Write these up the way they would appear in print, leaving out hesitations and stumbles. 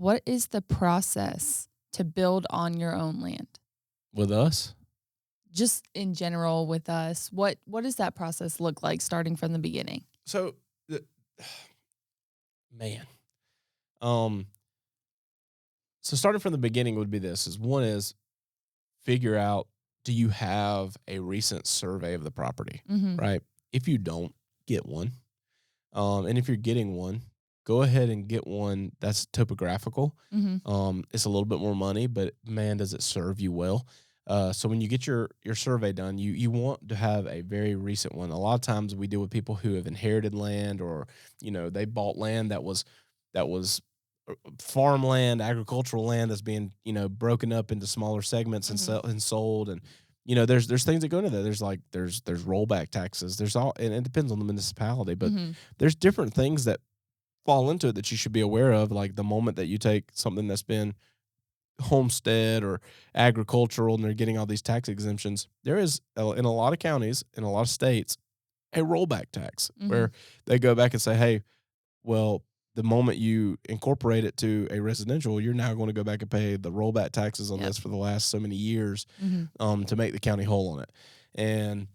what is the process to build on your own land? With us? Just in general with us, what does that process look like starting from the beginning? So, man. So starting from the beginning would be this. One is figure out, do you have a recent survey of the property, right? If you don't, get one. And if you're getting one, go ahead and get one that's topographical. It's a little bit more money, but man, does it serve you well. So when you get your survey done, you want to have a very recent one. A lot of times we deal with people who have inherited land, or they bought land that was farmland, agricultural land that's being broken up into smaller segments and sold. And there's things that go into that. There's rollback taxes. There's all, and it depends on the municipality, but there's different things that fall into it that you should be aware of. Like the moment that you take something that's been homestead or agricultural and they're getting all these tax exemptions, there is in a lot of counties, in a lot of states, a rollback tax where they go back and say, hey, well, the moment you incorporate it to a residential, you're now going to go back and pay the rollback taxes on this for the last so many years to make the county whole on it. And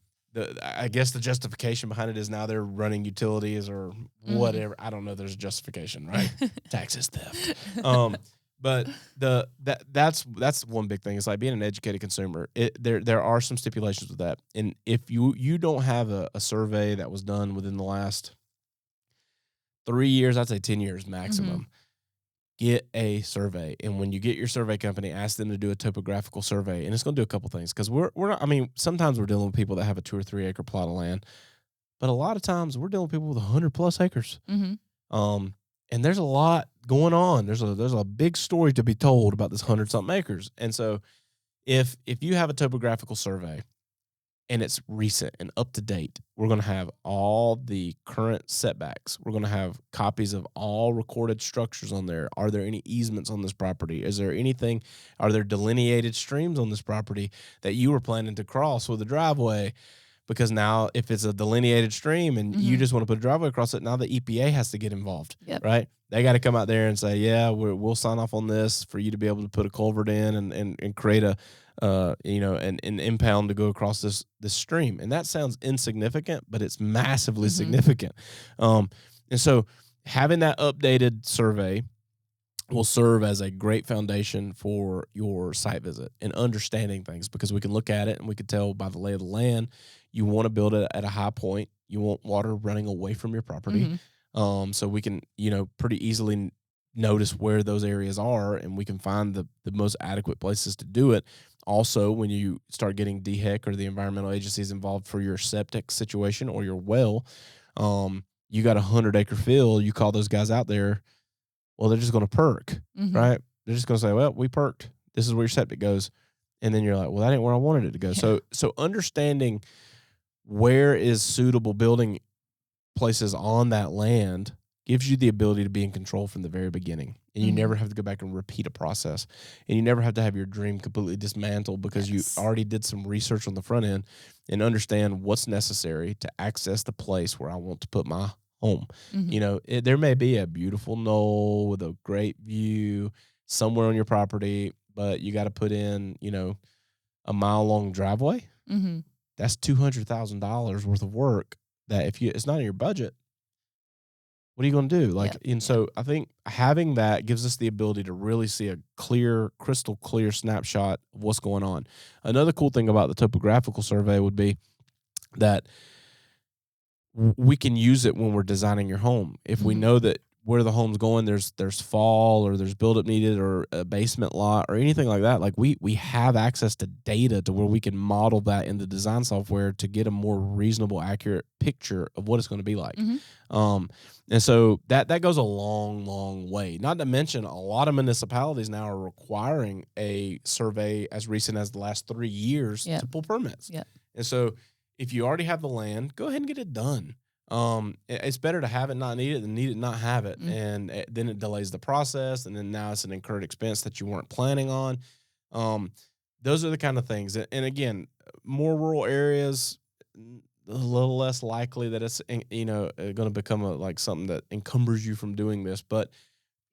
I guess the justification behind it is now they're running utilities or whatever. I don't know. There's a justification, right? Taxes theft. But that's one big thing. It's like being an educated consumer. There are some stipulations with that. And if you don't have a survey that was done within the last 3 years, I'd say 10 years maximum, get a survey. And when you get your survey company, ask them to do a topographical survey. And it's going to do a couple things, because we're not, I mean, sometimes we're dealing with people that have a 2 or 3 acre plot of land, but a lot of times we're dealing with people with 100+ acres. And there's a lot going on. There's a big story to be told about this 100-something acres. And so if you have a topographical survey and it's recent and up to date, we're going to have all the current setbacks. We're going to have copies of all recorded structures on there. Are there any easements on this property? Are there delineated streams on this property that you were planning to cross with a driveway? Because now if it's a delineated stream and you just want to put a driveway across it, now the EPA has to get involved, right? They got to come out there and say, yeah, we'll sign off on this for you to be able to put a culvert in and create an impound to go across this stream. And that sounds insignificant, but it's massively significant. And so having that updated survey will serve as a great foundation for your site visit and understanding things, because we can look at it and we can tell by the lay of the land, you want to build it at a high point. You want water running away from your property. So we can, pretty easily notice where those areas are, and we can find the most adequate places to do it. Also, when you start getting DHEC or the environmental agencies involved for your septic situation or your well, you got a 100-acre field, you call those guys out there, well, they're just going to perk, right? They're just going to say, well, we perked. This is where your septic goes. And then you're like, well, that ain't where I wanted it to go. Yeah. So understanding where is suitable building places on that land gives you the ability to be in control from the very beginning. And you never have to go back and repeat a process. And you never have to have your dream completely dismantled, because you already did some research on the front end and understand what's necessary to access the place where I want to put my home. There may be a beautiful knoll with a great view somewhere on your property, but you got to put in, a mile-long driveway. That's $200,000 worth of work that it's not in your budget, what are you going to do? So I think having that gives us the ability to really see a crystal clear snapshot of what's going on. Another cool thing about the topographical survey would be that we can use it when we're designing your home. If we know that where the home's going, there's fall or there's buildup needed or a basement lot or anything like that, like we have access to data to where we can model that in the design software to get a more reasonable, accurate picture of what it's going to be like. And so that goes a long, long way. Not to mention, a lot of municipalities now are requiring a survey as recent as the last 3 years to pull permits. And so if you already have the land, go ahead and get it done. It's better to have it not need it than need it not have it. And then it delays the process, and then now it's an incurred expense that you weren't planning on. Those are the kind of things. And again, more rural areas, a little less likely that it's going to become something that encumbers you from doing this. But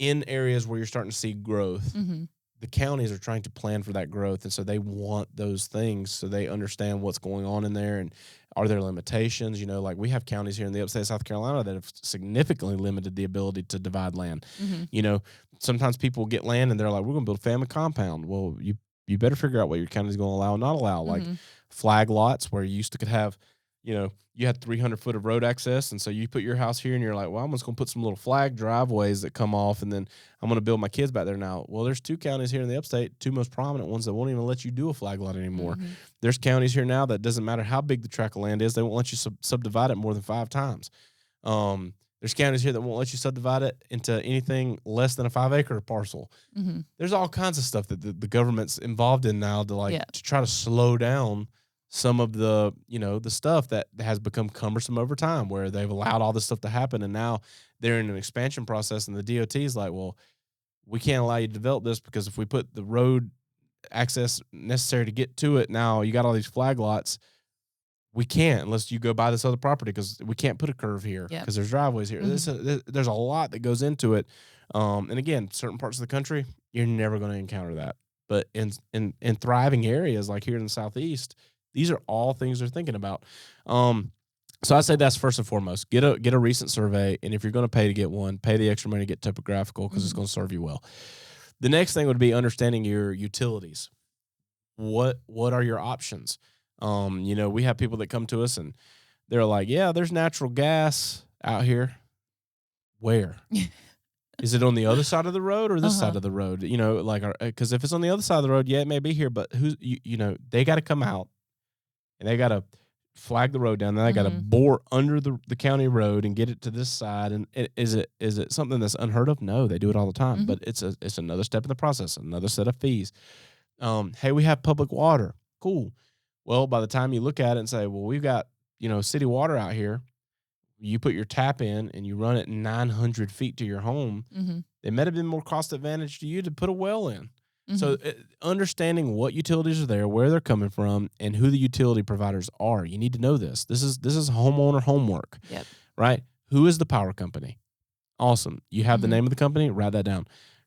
in areas where you're starting to see growth, Mm-hmm. the counties are trying to plan for that growth, and so they want those things so they understand what's going on in there and are there limitations. Like we have counties here in the upstate of South Carolina that have significantly limited the ability to divide land. Mm-hmm. Sometimes people get land and they're like, we're going to build a family compound. Well, you better figure out what your county is going to allow and not allow. Like Mm-hmm. flag lots where you used to could have, you had 300 foot of road access. And so you put your house here and you're like, well, I'm just going to put some little flag driveways that come off and then I'm going to build my kids back there now. Well, there's 2 counties here in the upstate, 2 most prominent ones that won't even let you do a flag lot anymore. Mm-hmm. There's counties here now that doesn't matter how big the tract of land is, they won't let you subdivide it more than 5 times. There's counties here that won't let you subdivide it into anything less than a 5-acre parcel. Mm-hmm. There's all kinds of stuff that the government's involved in now to to try to slow down some of the, the stuff that has become cumbersome over time, where they've allowed all this stuff to happen. And now they're in an expansion process and the DOT is like, well, we can't allow you to develop this because if we put the road access necessary to get to it, now you got all these flag lots. We can't unless you go buy this other property because we can't put a curve here because there's driveways here. Mm-hmm. There's a lot that goes into it. And again, certain parts of the country, you're never going to encounter that. But in thriving areas like here in the Southeast, these are all things they're thinking about. So I say that's first and foremost. Get a recent survey, and if you're going to pay to get one, pay the extra money to get topographical because it's going to serve you well. The next thing would be understanding your utilities. What are your options? We have people that come to us and they're like, yeah, there's natural gas out here. Where? Is it on the other side of the road or this side of the road? Because if it's on the other side of the road, yeah, it may be here, but they got to come out and they got to flag the road down. Then they got to bore under the county road and get it to this side. And is it something that's unheard of? No, they do it all the time, but it's another step in the process, another set of fees. Hey, we have public water. Cool. Well, by the time you look at it and say, well, we've got, city water out here, you put your tap in and you run it 900 feet to your home, it might have been more cost advantage to you to put a well in. So understanding what utilities are there, where they're coming from, and who the utility providers are, you need to know this. This is homeowner homework, right? Who is the power company? Awesome. You have the name of the company, write that down.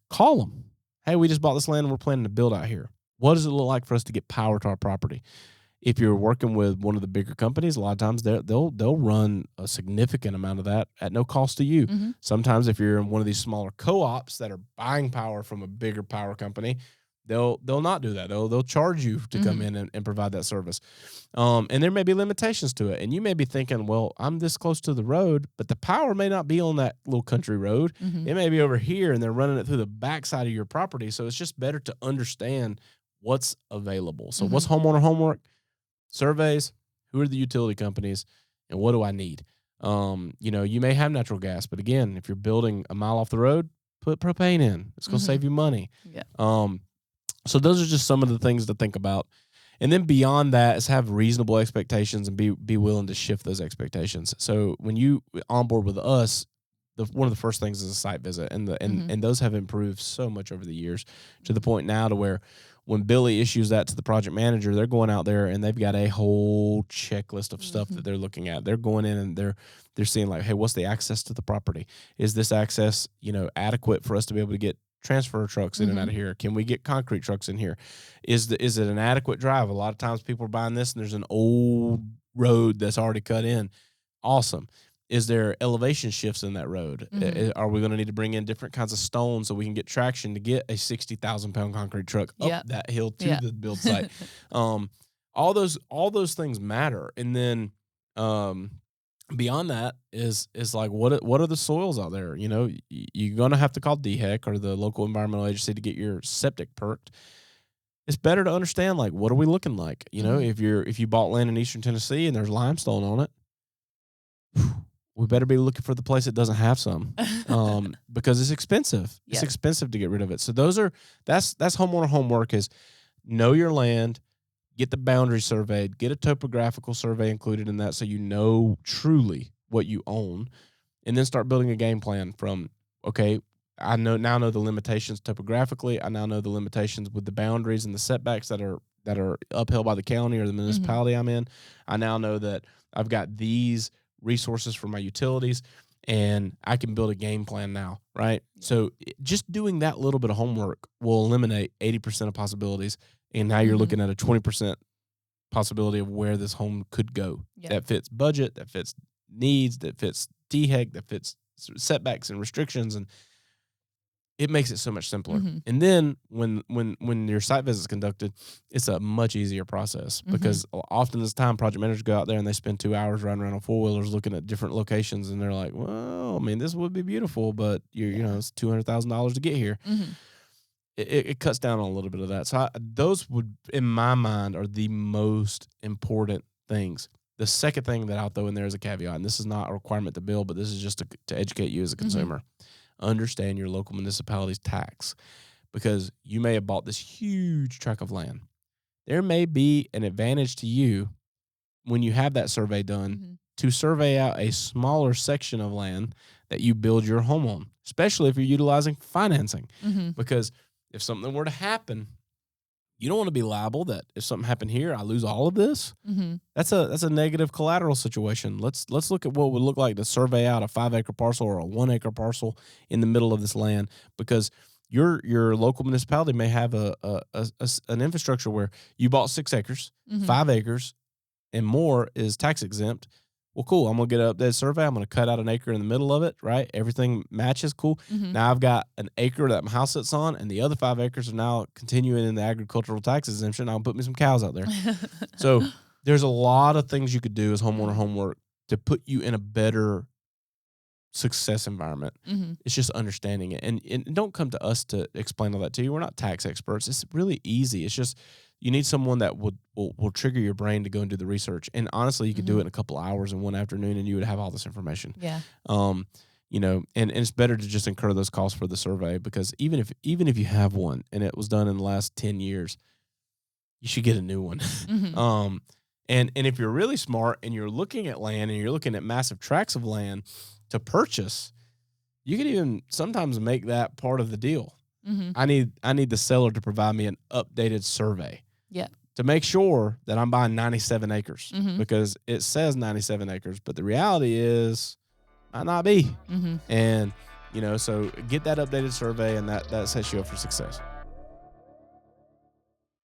Call them. Hey, we just bought this land and we're planning to build out here. What does it look like for us to get power to our property? If you're working with one of the bigger companies, a lot of times they'll run a significant amount of that at no cost to you. Sometimes if you're in one of these smaller co-ops that are buying power from a bigger power company, they'll not do that. They'll charge you to come in and provide that service. And there may be limitations to it. And you may be thinking, well, I'm this close to the road, but the power may not be on that little country road. It may be over here and they're running it through the backside of your property. So it's just better to understand what's available. So what's homeowner homework? Surveys, who are the utility companies, and what do I need? You may have natural gas, but again, if you're building a mile off the road, put propane in. It's going to save you money. Yeah. So those are just some of the things to think about. And then beyond that is have reasonable expectations and be willing to shift those expectations. So when you onboard with us, one of the first things is a site visit, and those have improved so much over the years to the point now to where when Billy issues that to the project manager, they're going out there and they've got a whole checklist of stuff that they're looking at. They're going in and they're seeing like, hey, what's the access to the property? Is this access, adequate for us to be able to get transfer trucks in and out of here? Can we get concrete trucks in here? Is it an adequate drive? A lot of times people are buying this and there's an old road that's already cut in. Awesome. Is there elevation shifts in that road? Are we going to need to bring in different kinds of stones so we can get traction to get a 60,000-pound concrete truck up that hill to the build site? All those things matter. And then beyond that is like what are the soils out there? You're going to have to call DHEC or the local environmental agency to get your septic perked. It's better to understand like what are we looking like? If you bought land in Eastern Tennessee and there's limestone on it, we better be looking for the place that doesn't have some, because it's expensive. It's expensive to get rid of it. So that's homeowner homework is know your land, get the boundary surveyed, get a topographical survey included in that so you know truly what you own, and then start building a game plan from, okay, I now know the limitations topographically. I now know the limitations with the boundaries and the setbacks that are upheld by the county or the municipality I'm in. I now know that I've got these resources for my utilities. and I can build a game plan now, right? So just doing that little bit of homework will eliminate 80% of possibilities, and now you're looking at a 20% possibility of where this home could go that fits budget, that fits needs, that fits DHEC, that fits setbacks and restrictions, and it makes it so much simpler. And then when your site visit is conducted, it's a much easier process because often this time project managers go out there and they spend 2 hours riding around on four-wheelers looking at different locations, and they're like, well, I mean, this would be beautiful, but you know, it's $200,000 to get here. It cuts down on a little bit of that. So those would, in my mind, are the most important things. The second thing that I'll throw in there as a caveat, and this is not a requirement to build, but this is just to educate you as a consumer. Understand your local municipality's tax, because you may have bought this huge tract of land. There may be an advantage to you when you have that survey done to survey out a smaller section of land that you build your home on, especially if you're utilizing financing. Because if something were to happen, you don't want to be liable that if something happened here, I lose all of this. That's a negative collateral situation. Let's look at what it would look like to survey out a 5-acre parcel or a 1-acre parcel in the middle of this land, because your local municipality may have an infrastructure where you bought 6 acres, 5 acres, and more is tax exempt. Well, cool. I'm going to get an updated survey. I'm going to cut out an acre in the middle of it, right? Everything matches. Cool. Now I've got an acre that my house sits on, and the other 5 acres are now continuing in the agricultural tax exemption. I'll put me some cows out there. So there's a lot of things you could do as homeowner homework to put you in a better success environment. It's just understanding it. And don't come to us to explain all that to you. We're not tax experts. It's really easy. It's just you need someone that will trigger your brain to go and do the research. And honestly, you could do it in a couple of hours in one afternoon, and you would have all this information. You know, and it's better to just incur those costs for the survey, because even if you have one and it was done in the last 10 years, you should get a new one. And if you're really smart and you're looking at land and you're looking at massive tracts of land to purchase, you can even sometimes make that part of the deal. I need the seller to provide me an updated survey. To make sure that I'm buying 97 acres, because it says 97 acres, but the reality is might not be. And, you know, so get that updated survey, and that sets you up for success.